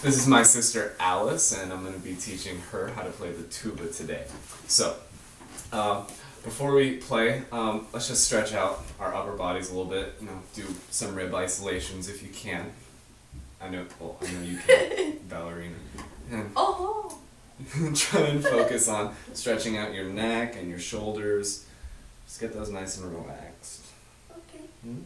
This is my sister Alice, and I'm going to be teaching her how to play the tuba today. So, before we play, let's just stretch out our upper bodies a little bit. Do some rib isolations if you can. I know you can, ballerina. And try and focus on stretching out your neck and your shoulders. Just get those nice and relaxed. Okay. Hmm?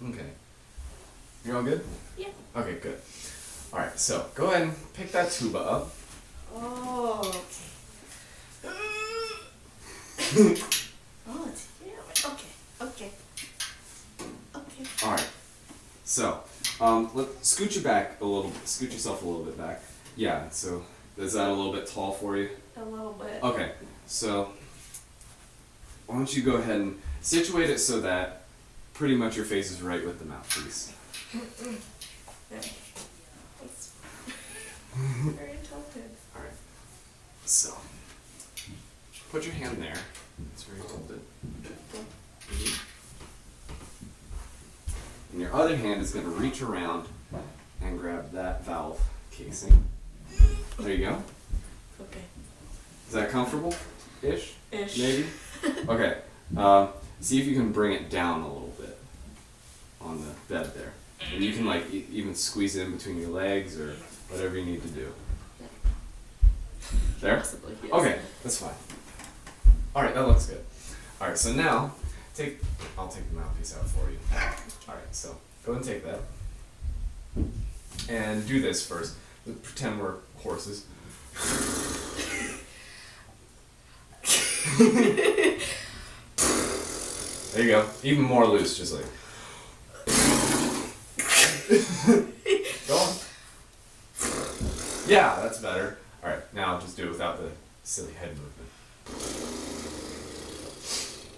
Okay. You're all good? Yeah. Okay, good. Alright, so go ahead and pick that tuba up. Oh, okay. Oh, it's here. Okay. Alright. So, scoot yourself a little bit back. Yeah, so is that a little bit tall for you? A little bit. Okay, so why don't you go ahead and situate it so that pretty much your face is right with the mouthpiece. It's very tilted. Alright, so put your hand there. It's very tilted. And your other hand is going to reach around and grab that valve casing. There you go. Okay. Is that comfortable-ish? Ish. Maybe? Okay. See if you can bring it down a little bit on the bed there. And you can even squeeze it in between your legs or whatever you need to do. There? Possibly, yes. Okay, that's fine. Alright, that looks good. Alright, so now, I'll take the mouthpiece out for you. Alright, so go ahead and take that. And do this first. Pretend we're horses. There you go. Even more loose, just like. Go on. Yeah, that's better. Alright, now just do it without the silly head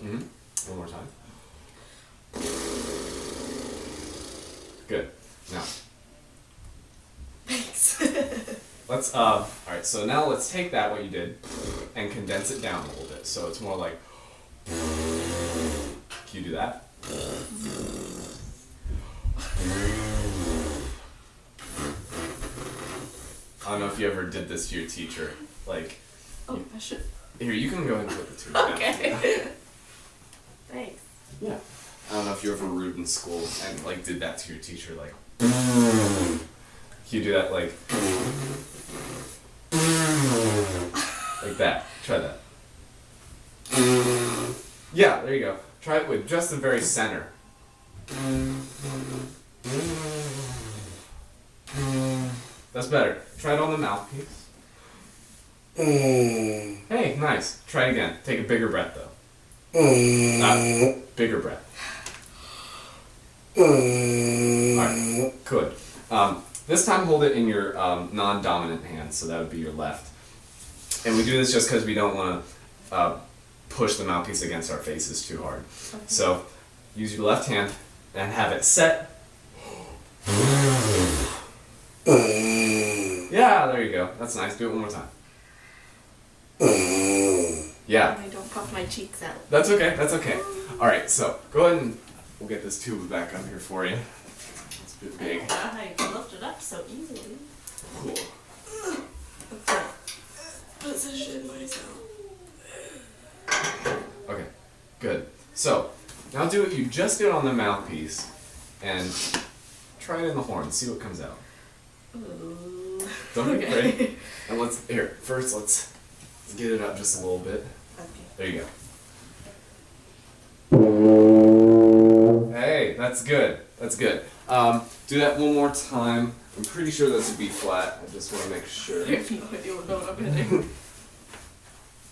movement. One more time. Good. Now. Thanks. Alright, so now let's take what you did, and condense it down a little bit. So it's more like. Can you do that? I don't know if you ever did this to your teacher. I should. Here, you can go ahead and put the tube Okay. Thanks. Yeah. I don't know if you were ever rude in school and did that to your teacher, Can you do that like that? Try that. Yeah, there you go. Try it with just the very center. That's better. Try it on the mouthpiece. Hey, nice. Try it again. Take a bigger breath though. Bigger breath. Alright, good. This time hold it in your non-dominant hand, so that would be your left. And we do this just because we don't want to push the mouthpiece against our faces too hard. Okay. So use your left hand and have it set. Yeah, there you go. That's nice. Do it one more time. Yeah. I don't puff my cheeks out. That's okay. That's okay. All right. So go ahead and we'll get this tuba back up here for you. It's a bit big. I can lift it up so easily. Cool. Okay. Position myself. Okay. Good. So now do what you just did on the mouthpiece, and try it in the horn. See what comes out. Ooh. Don't be afraid. And let's get it up just a little bit. Okay. There you go. Hey, that's good. That's good. Do that one more time. I'm pretty sure that's a B flat. I just want to make sure. I have no idea what I'm hitting.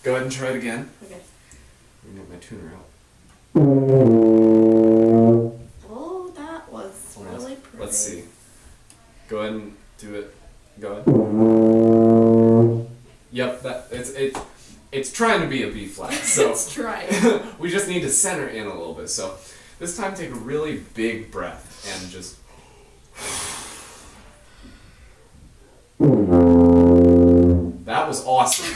Go ahead and try it again. Okay. Let me get my tuner out. Oh, that was really pretty. Let's see. Go ahead and do it. Go ahead. Yep, it's trying to be a B flat. So It's trying. we just need to center in a little bit. So this time take a really big breath and just That was awesome.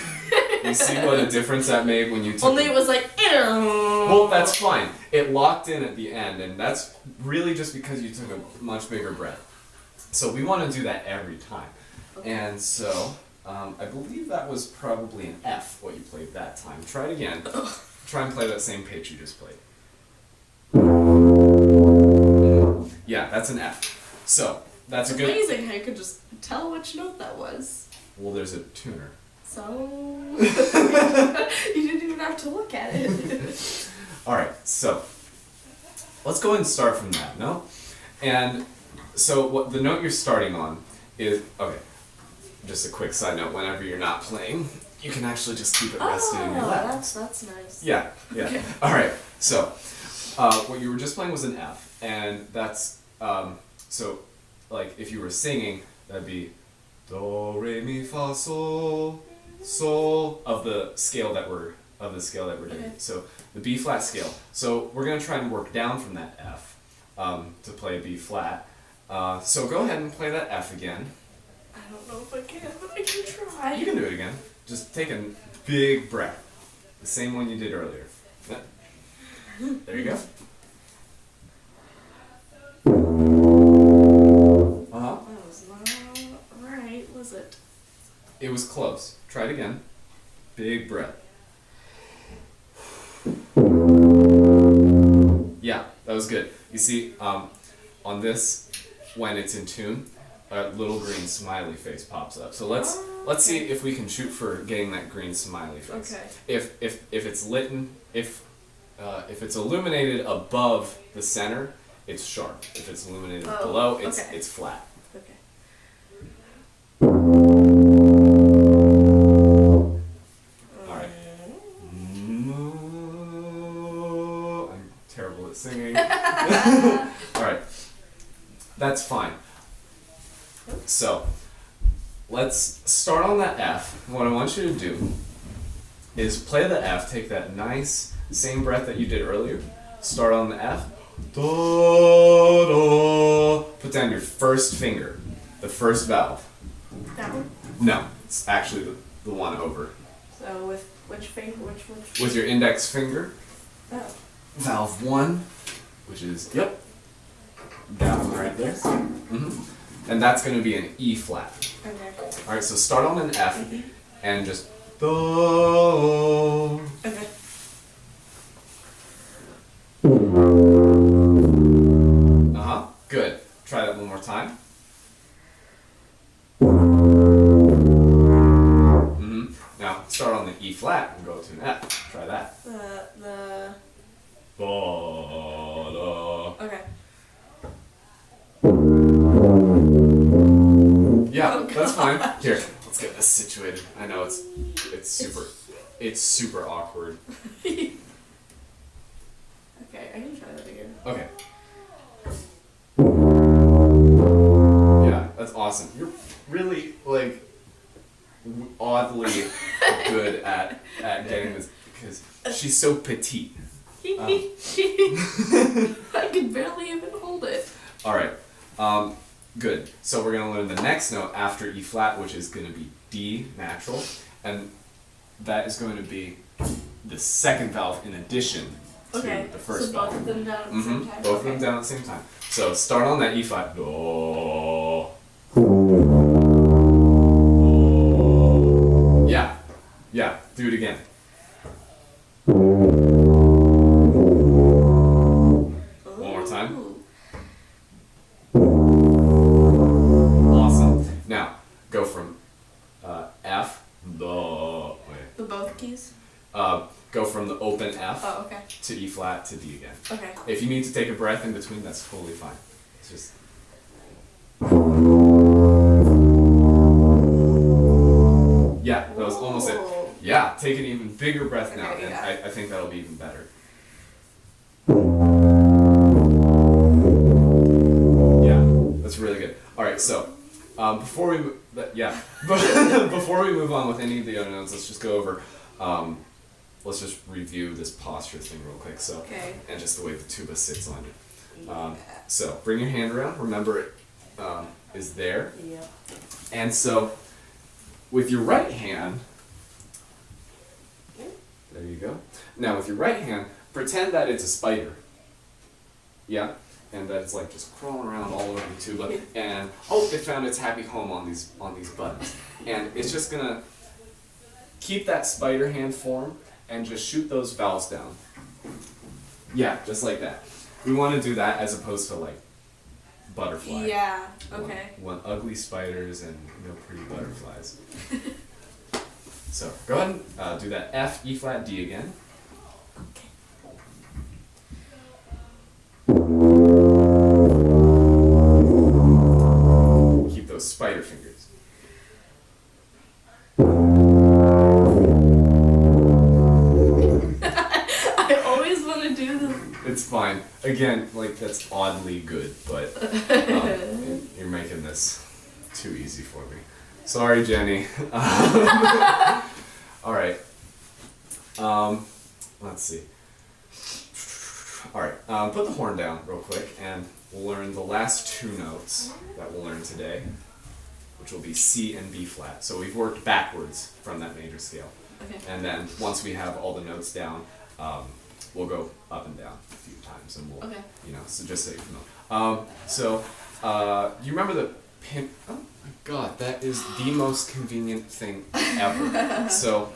You see what a difference that made when you took Only it was like, well, that's fine. It locked in at the end, and that's really just because you took a much bigger breath. So we want to do that every time. Okay. And so, I believe that was probably an F, what you played that time. Try it again. Try and play that same pitch you just played. Yeah, that's an F. So, that's It's a good... amazing how you could just tell which note that was. Well, there's a tuner. So, you didn't even have to look at it. Alright, so, let's go ahead and start from that, no? And so, what the note you're starting on is... Okay, just a quick side note, whenever you're not playing, you can actually just keep it rested in your lap. that's nice. Yeah. Okay. Alright, so, what you were just playing was an F, and that's, so, like, if you were singing, that'd be do, re, mi, fa, sol, sol, of the scale that we're doing. Okay. So, the B flat scale. So, we're gonna try and work down from that F, to play B flat. So go ahead and play that F again. I don't know if I can, but I can try. You can do it again. Just take a big breath. The same one you did earlier. Yeah. There you go. Uh-huh. That was not right, was it? It was close. Try it again. Big breath. Yeah, that was good. You see, on this, when it's in tune, a little green smiley face pops up. So let's see if we can shoot for getting that green smiley face. Okay. If it's lit, if it's illuminated above the center, it's sharp. If it's illuminated below, it's flat. Okay. Alright. I'm terrible at singing. Alright. That's fine. So, let's start on that F. What I want you to do is play the F, take that nice same breath that you did earlier, start on the F, da, da, put down your first finger, the first valve. That one? No, it's actually the one over. So with which finger, which? With your index finger, Oh. valve 1, which is, yep, that one right there. And that's going to be an E flat. Okay. Alright, so start on an F and just do. Okay. Uh-huh. Good. Try that one more time. Now start on the E flat and go to an F. Try that. The Da, Okay. yeah, that's fine. Here, let's get this situated. I know it's super awkward. Okay, I can try that again. Okay. Yeah, that's awesome. You're really like oddly good at getting this because she's so petite. I can barely even hold it. All right. Good. So we're gonna learn the next note after E flat, which is gonna be D natural, and that is going to be the second valve in addition to the first so valve. both of them down at the same time? Both of them down at the same time. So start on that E flat. Do. Yeah. Yeah. Do it again. One more time. Awesome. Now go from F. The both keys? Go from the open F Oh, okay. to E flat to D again. Okay. If you need to take a breath in between, that's totally fine. It's just. Yeah, that was almost it. Yeah, take an even bigger breath now, Okay, and yeah. I think that'll be even better. Yeah, that's really good. All right, so before we before we move on with any of the other notes, let's just go over. Let's just review this posture thing real quick. So, Okay. and just the way the tuba sits on you. So bring your hand around. Remember it is there. Yeah. And so, with your right hand, There you go. Now with your right hand, pretend that it's a spider. Yeah? And that it's like just crawling around all over the tuba. And oh, it found its happy home on these buttons. And it's just gonna keep that spider hand form and just shoot those valves down. Yeah, just like that. We want to do that as opposed to like butterfly. Yeah. Okay. Want ugly spiders and no pretty butterflies. So go ahead and do that F, E flat, D again. Okay. Keep those spider fingers. I always want to do this. It's fine. Again, like that's oddly good, but you're making this too easy for me. Sorry, Jenny. All right. Let's see. All right. Put the horn down real quick, and we'll learn the last two notes that we'll learn today, which will be C and B flat. So we've worked backwards from that major scale, Okay. and then once we have all the notes down, we'll go up and down a few times, and we'll, Okay. so just so you know. You remember the pin? Oh my God, that is the most convenient thing ever. So,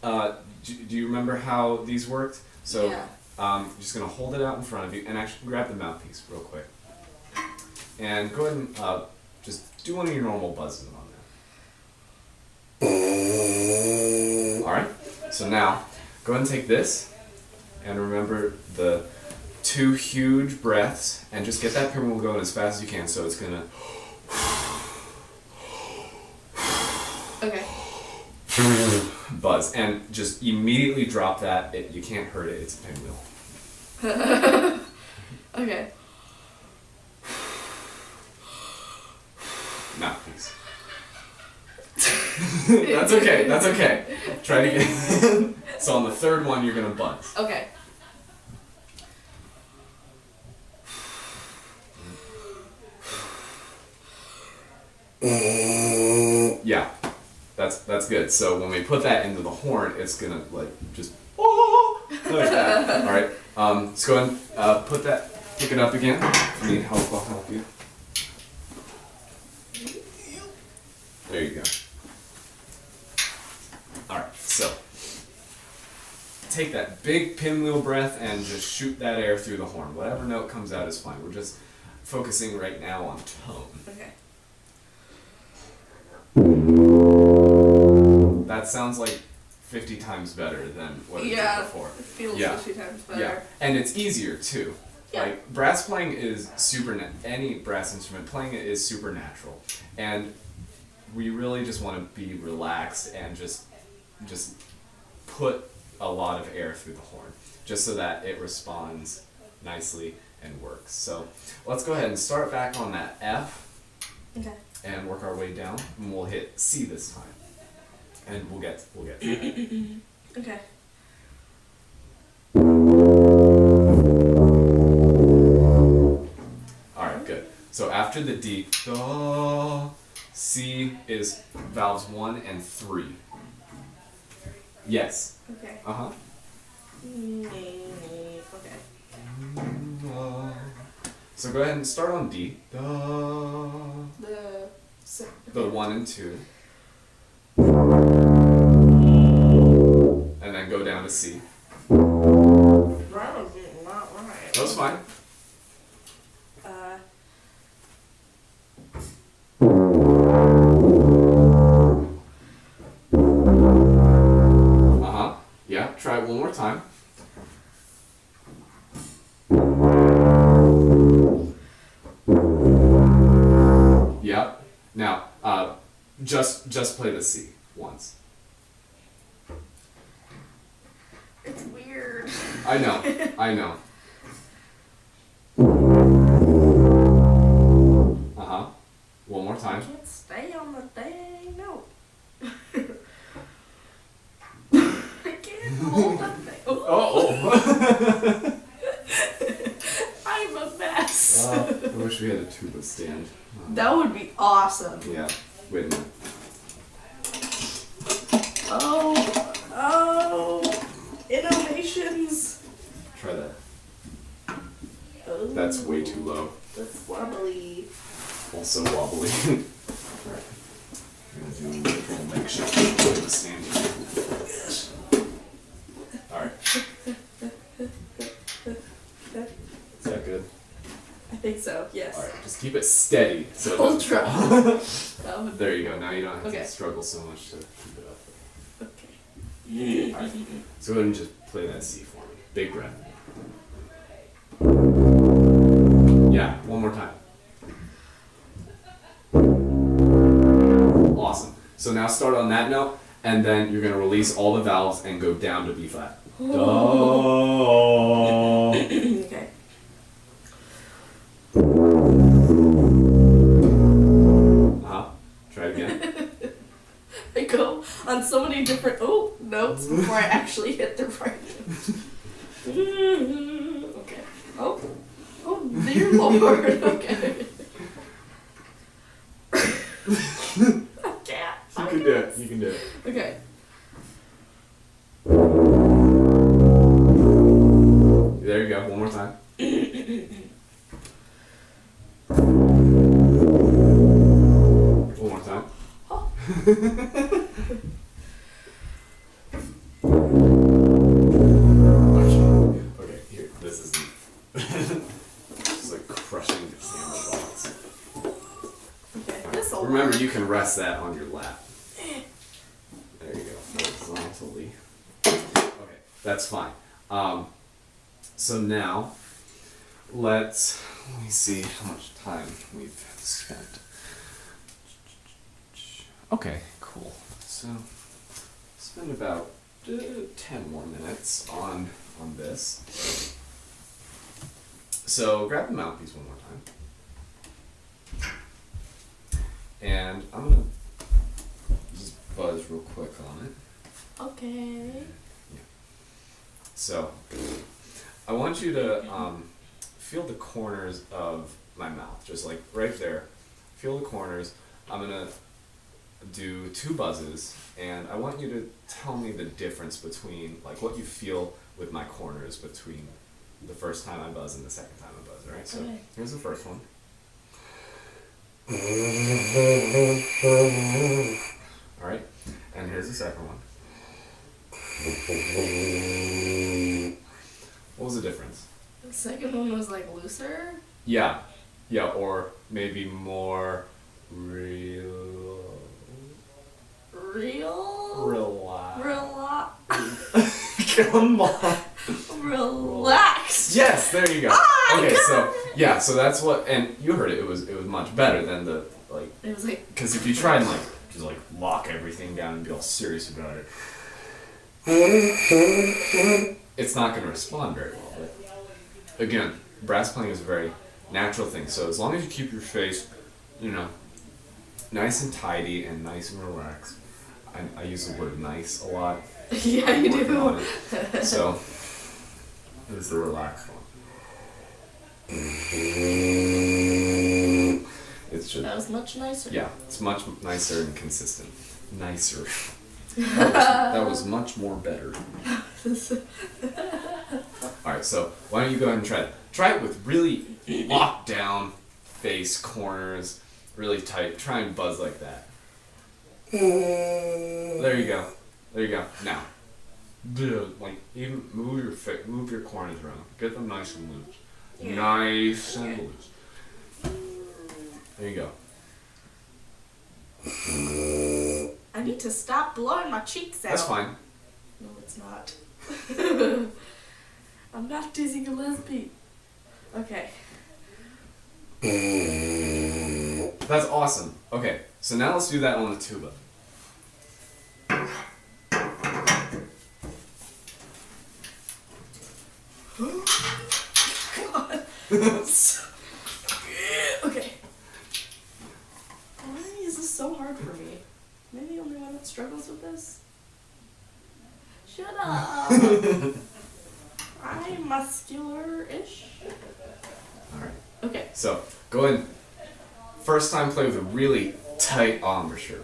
do you remember how these worked? So, Yeah. you're just gonna hold it out in front of you, and actually grab the mouthpiece real quick, and go ahead and just do one of your normal buzzes on there. All right. So now, go ahead and take this, and remember the 2 huge breaths, and just get that pinwheel going as fast as you can. So it's gonna. Okay. Buzz, and just immediately drop that. You can't hurt it. It's a pinwheel. Okay. Mouthpiece. That's okay. That's okay. Try it again. So on the third one, you're gonna buzz. Okay. Yeah, that's good. So when we put that into the horn, it's gonna like just like that. All right. Let's go ahead and pick it up again. If you need help, I'll help you. There you go. All right. So take that big pinwheel breath and just shoot that air through the horn. Whatever note comes out is fine. We're just focusing right now on tone. Okay. That sounds like 50 times better than what it did before. It feels Yeah. 50 times better. Yeah, and it's easier too. Yeah. Like brass playing is any brass instrument playing it is super natural, and we really just want to be relaxed and just put a lot of air through the horn, just so that it responds nicely and works. So let's go ahead and start back on that F. Okay. And work our way down, and we'll hit C this time, and we'll get through that. Okay. All right, good. So after the D, do, C is valves 1 and 3. Yes. Okay. Uh-huh. Okay. So go ahead and start on D. Do, the 1 and 2. And then go down to C. That was not right. That was fine. Uh-huh. Yeah, try it one more time. Yeah. Now, just play the C once. It's weird. I know. Uh-huh. One more I time. can't stay on the dang note. I can't hold that thing. Oh. I'm a mess. I wish we had a tuba stand. That would be awesome. Yeah. Wait a minute. Oh. That's way too low. That's wobbly. Also wobbly. Alright. I'm gonna do a little makeshift with the standing. Alright. Is that good? I think so, yes. Alright, just keep it steady. So it Ultra. doesn't fall. There you go. Now you don't have to struggle so much to keep it up. Okay. Alright. So go ahead and just play that C for me. Big breath. Yeah, one more time. Awesome. So now start on that note, and then you're going to release all the valves and go down to B flat. Oh. Okay. Try again. I go on so many different notes before I actually hit the right note. Okay. Oh, dear Lord. Okay. I can't. You can do it. You can do it. Okay. There you go. One more time. One more time. Okay, here. This is just like crushing the camera box. Okay. This'll Remember, work. you can rest that on your lap. There you go. Horizontally. Okay, that's fine. So now, let me see how much time we've spent. Okay, cool. So, spend about 10 more minutes on this. So, grab the mouthpiece one more time. And I'm going to just buzz real quick on it. Okay. So, I want you to feel the corners of my mouth, just like right there. Feel the corners. I'm going to do 2 buzzes, and I want you to tell me the difference between, like, what you feel with my corners between the first time I buzz and the second time I buzz, alright? So, Okay. here's the first one. Alright, and here's the second one. What was the difference? The second one was like looser. Yeah, or maybe more real. Relax. Come on. Relax. Yes, there you go. Ah, Okay, God. so that's what, and you heard it. It was much better than the like. It was like. Because if you try and like just like lock everything down and be all serious about it, it's not going to respond very well. But again, brass playing is a very natural thing. So as long as you keep your face, nice and tidy and nice and relaxed. I use the word nice a lot. Yeah, you Working do. on it. So it was the relaxed one. It's just, That was much nicer. yeah, it's much nicer and consistent. Nicer. That was much more better. Alright, so why don't you go ahead and try it. Try it with really locked down face, corners, really tight. Try and buzz like that. There you go. There you go. Now, like, even move your corners around. Get them nice and loose. Yeah. Nice and loose. There you go. I need to stop blowing my cheeks out. That's fine. No, it's not. I'm not Dizzy Gillespie. Okay. That's awesome. Okay, so now let's do that on the tuba. God. Okay. Why is this so hard for me? Am I the only one that struggles with this? Shut up. I'm muscular-ish. Alright. Okay. So, go ahead. First time play with a really tight embouchure.